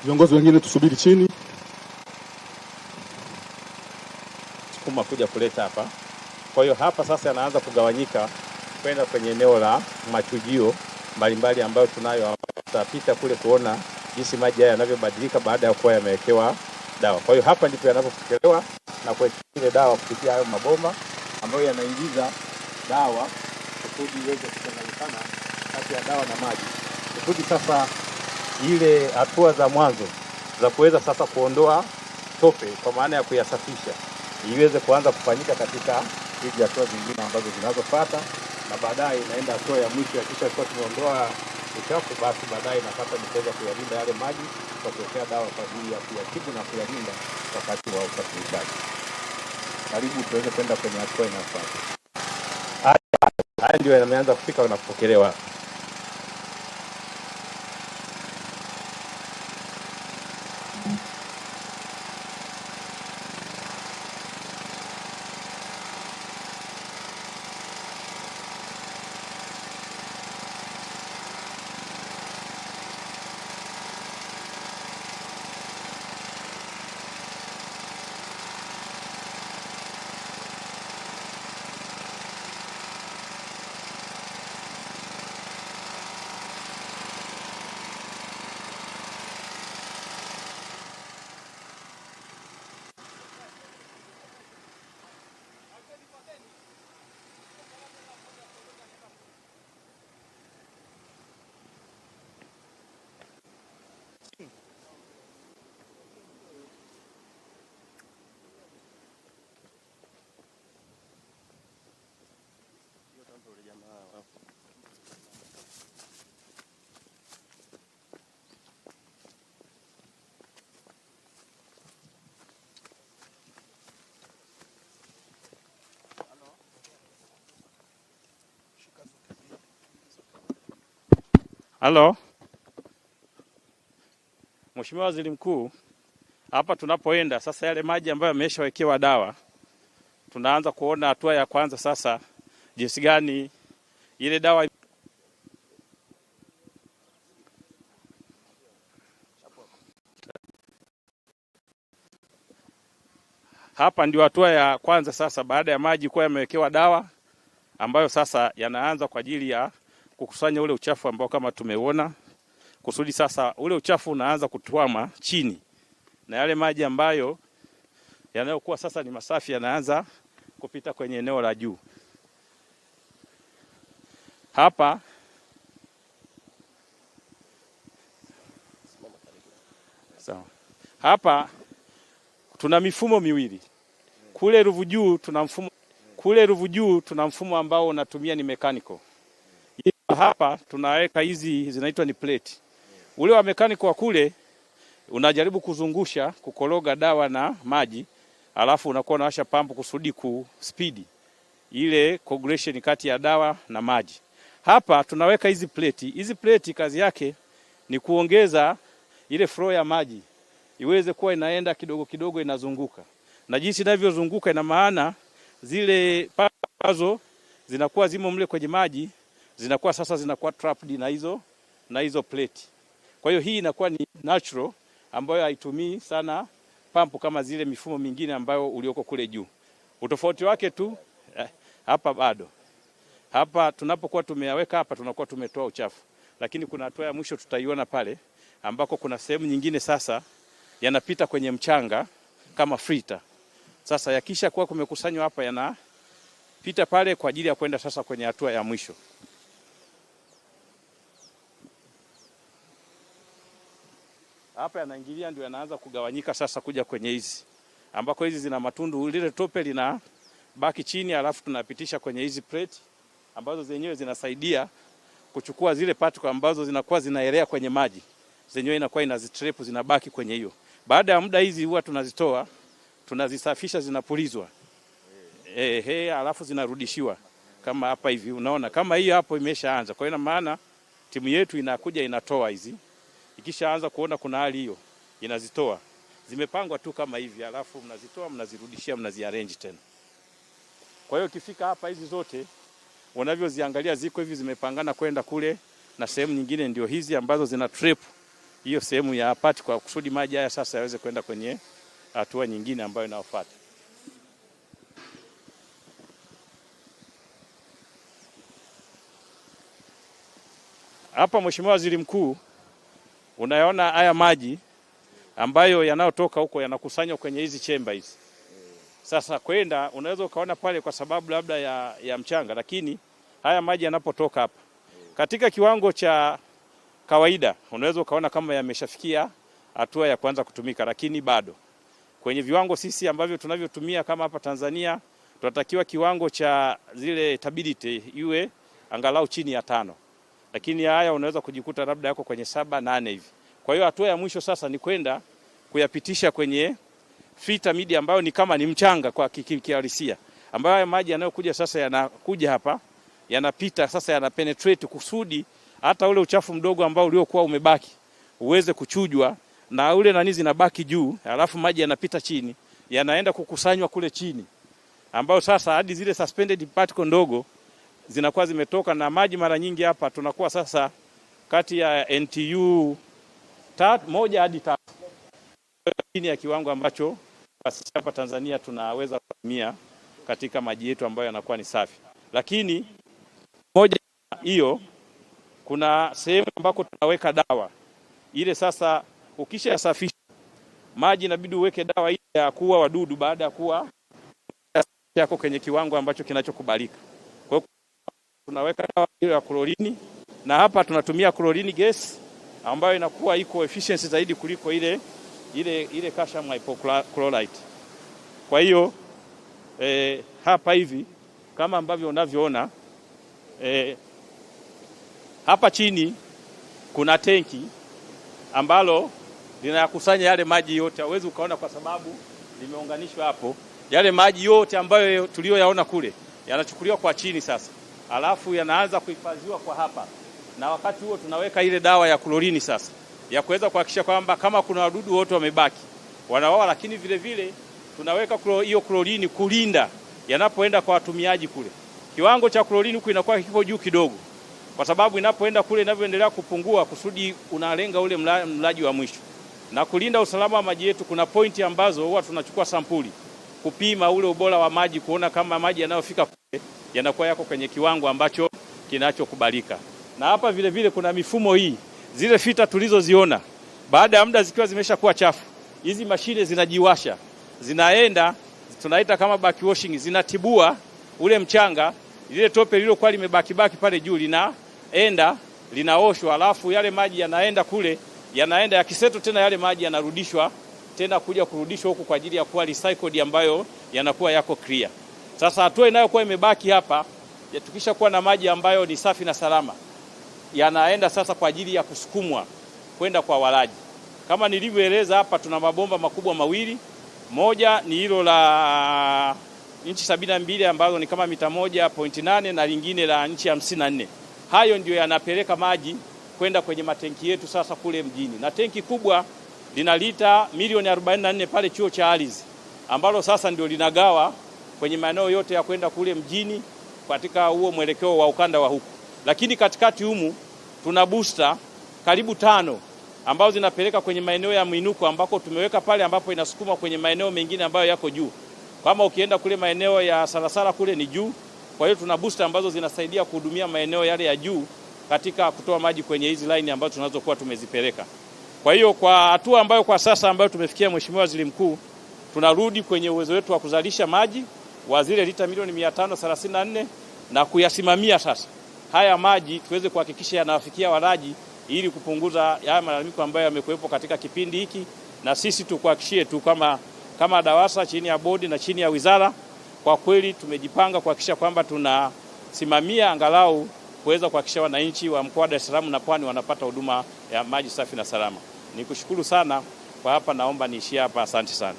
Viongozi wengine tusubiri chini. Sukuma kuja kuleta hapa. Kwa hiyo hapa sasa yanaanza kugawanyika kwenda kwenye eneo la machujio mbalimbali ambayo tunayo. Tutapita kule kuona jinsi maji haya yanavyobadilika baada ya kuwa yamewekewa dawa. Kwa hiyo hapa ndipo yanapopokelewa na kuwekewa ile dawa kupitia hayo mabomba ambayo yanaingiza dawa kusudi iweze kuchanganyikana kati ya dawa na maji. Kusudi sasa ile hatua za mwanzo za kuweza sasa kuondoa tope kwa maana ya kuyasafisha iweze kuanza kufanyika katika hizi hatua zingine ambazo zinazofuata, na baadaye inaenda hatua ya mwisho ya kisha kwa tumeondoa uchafu, basi baadaye inapata ni kuweza kuyalinda yale maji kwa kuwekea dawa kwa ajili ya kuyatibu na kuyalinda wakati wa usafirishaji. Karibu tuweze kwenda kwenye hatua inayofuata. Haya ndio yameanza kufika na kupokelewa. Halo. Mheshimiwa Waziri Mkuu, hapa tunapoenda sasa yale maji ambayo yameshawekewa dawa, tunaanza kuona hatua ya kwanza sasa jinsi gani ile dawa hapa ndio hatua ya kwanza sasa baada ya maji kuwa yamewekewa dawa ambayo sasa yanaanza kwa ajili ya kukusanya ule uchafu ambao kama tumeuona, kusudi sasa ule uchafu unaanza kutuama chini na yale maji ambayo yanayokuwa sasa ni masafi yanaanza kupita kwenye eneo la juu. Hapa sawa. Hapa tuna mifumo miwili. Kule Ruvu Juu tuna mfumo ambao unatumia ni mechanical. Hapa tunaweka hizi zinaitwa ni plate. Ule wa mechanical wa kule unajaribu kuzungusha, kukoroga dawa na maji, alafu unakuwa unawasha pampu kusudi ku speed ile coagulation kati ya dawa na maji. Hapa tunaweka hizi plate. Hizi plate kazi yake ni kuongeza ile flow ya maji iweze kuwa inaenda kidogo kidogo inazunguka. Na jinsi inavyozunguka ina maana zile pazo zinakuwa zimo mle kwenye maji zinakuwa sasa zinakuwa trapped na hizo plate. Kwa hiyo hii inakuwa ni natural ambayo haitumii sana pampu kama zile mifumo mingine ambayo ulioko kule juu. Utofauti wake tu hapa bado. Hapa tunapokuwa tumeyaweka hapa tunakuwa tumetoa uchafu. Lakini kuna hatua ya mwisho tutaiona pale ambako kuna sehemu nyingine sasa yanapita kwenye mchanga kama filter. Sasa yakisha kuwa kumekusanywa hapa yanapita pale kwa ajili ya kwenda sasa kwenye hatua ya mwisho. Hapa yanaingilia ndio yanaanza kugawanyika sasa kuja kwenye hizi ambako hizi zina matundu, lile tope lina baki chini, alafu tunapitisha kwenye hizi plate ambazo zenyewe zinasaidia kuchukua zile particles ambazo zinakuwa zinaelea kwenye maji, zenyewe inakuwa inazitrap zinabaki kwenye hiyo. Baada ya muda hizi huwa tunazitoa, tunazisafisha, zinapulizwa alafu zinarudishiwa kama hapa hivi. Unaona kama hii hapo imeshaanza. Kwa hiyo ina maana timu yetu inakuja inatoa hizi. Ikishaanza kuona kuna hali hiyo inazitoa. Zimepangwa tu kama hivi, alafu mnazitoa, mnazirudishia, mnaziarrange tena. Kwa hiyo ukifika hapa hizi zote unavyoziangalia ziko hivi zimepangana kwenda kule, na sehemu nyingine ndio hizi ambazo zina trap hiyo sehemu ya apati kwa kusudi maji haya sasa yaweze kwenda kwenye hatua nyingine ambayo inayofuata. Hapa Mheshimiwa Waziri Mkuu, unayaona haya maji ambayo yanayotoka huko yanakusanywa kwenye hizi chemba hizi. Sasa kwenda unaweza ukaona pale kwa sababu labda ya mchanga, lakini haya maji yanapotoka hapa katika kiwango cha kawaida unaweza ukaona kama yameshafikia hatua ya kuanza kutumika, lakini bado kwenye viwango sisi ambavyo tunavyotumia kama hapa Tanzania tunatakiwa kiwango cha zile stability iwe angalau chini ya 5, lakini haya unaweza kujikuta labda yako kwenye 7, 8 hivi. Kwa hiyo hatua ya mwisho sasa ni kwenda kuyapitisha kwenye filter media ambayo ni kama ni mchanga kwa kihalisia, ambayo haya maji yanayokuja sasa yanakuja hapa yanapita sasa yanapenetrate kusudi hata ule uchafu mdogo ambao uliokuwa umebaki uweze kuchujwa na ule nani zinabaki juu, alafu maji yanapita chini yanaenda kukusanywa kule chini, ambao sasa hadi zile suspended particle ndogo zinakuwa zimetoka, na maji mara nyingi hapa tunakuwa sasa kati ya NTU 1 hadi 3 chini ya kiwango ambacho sisi hapa Tanzania tunaweza kutumia katika maji yetu ambayo yanakuwa ni safi. Lakini moja hiyo kuna sehemu ambako tunaweka dawa ile. Sasa ukisha yasafisha maji inabidi uweke dawa ile ya kuua wadudu baada ya kuwa yako kwenye kiwango ambacho kinachokubalika. Kwa hiyo tunaweka dawa ile ya klorini, na hapa tunatumia chlorine gas ambayo inakuwa iko efficiency zaidi kuliko ile calcium hypochlorite. Kwa hiyo hapa hivi kama ambavyo unavyoona hapa chini kuna tenki ambalo linakusanya yale maji yote. Hauwezi ukaona kwa sababu limeunganishwa hapo. Yale maji yote ambayo tuliyoyaona kule yanachukuliwa kwa chini sasa, alafu yanaanza kuhifadhiwa kwa hapa, na wakati huo tunaweka ile dawa ya klorini sasa ya kuweza kuhakikisha kwamba kama kuna wadudu wote wamebaki wanaoa, lakini vile vile tunaweka hiyo klorini kulinda yanapoenda kwa watumiaji kule. Kiwango cha klorini huko inakuwa kiko juu kidogo, kwa sababu inapoenda kule inavyoendelea kupungua kusudi unalenga ule mlaji wa mwisho. Na kulinda usalama wa maji yetu, kuna pointi ambazo huwa tunachukua sampuli kupima ule ubora wa maji, kuona kama maji yanayofika kule yanakuwa yako kwenye kiwango ambacho kinachokubalika. Na hapa vile vile kuna mifumo hii, zile filter tulizoziona baada ya muda zikiwa zimeshakuwa chafu, hizi mashine zinajiwasha, zinaenda tunaita kama backwashing, zinatibua ule mchanga, ile tope lililokuwa limebaki pale juu linaenda linaoshwa, alafu yale maji yanaenda kule, yanaenda yakiseto tena, yale maji yanarudishwa tena kuja kurudishwa huku kwa ajili ya kuwa recycled, ambayo yanakuwa yako clear. Sasa hatua inayokuwa imebaki hapa, tukisha kuwa na maji ambayo ni safi na salama, yanaenda sasa kwa ajili ya kusukumwa kwenda kwa walaji. Kama nilivyoeleza hapa, tuna mabomba makubwa mawili, moja ni hilo la inchi 72 ambazo ni kama mita 1.8 na lingine la inchi 54. Hayo ndio yanapeleka maji kwenda kwenye matenki yetu sasa kule mjini, na tenki kubwa lina lita milioni 44 pale chuo cha ardhi, ambalo sasa ndio linagawa kwenye maeneo yote ya kwenda kule mjini katika huo mwelekeo wa ukanda wa huku. Lakini katikati humu tuna booster karibu 5 ambazo zinapeleka kwenye maeneo ya mwinuko, ambako tumeweka pale ambapo inasukuma kwenye maeneo mengine ambayo yako juu. Kama ukienda kule maeneo ya Salasala kule ni juu. Kwa hiyo tuna booster ambazo zinasaidia kuhudumia maeneo yale ya juu katika kutoa maji kwenye hizi line ambazo tunazokuwa tumezipeleka. Kwa hiyo kwa hatua ambayo kwa sasa ambayo tumefikia, Mheshimiwa Waziri Mkuu, tunarudi kwenye uwezo wetu wa kuzalisha maji wa zile lita milioni 534 na kuyasimamia sasa haya maji tuweze kuhakikisha yanawafikia walaji, ili kupunguza haya malalamiko ambayo yamekuwepo katika kipindi hiki. Na sisi tukuhakikishie tu kama DAWASA chini ya bodi na chini ya wizara, kwa kweli tumejipanga kuhakikisha kwamba tunasimamia angalau kuweza kuhakikisha wananchi wa mkoa wa Dar es Salaam na Pwani wanapata huduma ya maji safi na salama. Nikushukuru sana kwa hapa, naomba niishie hapa. Asante sana.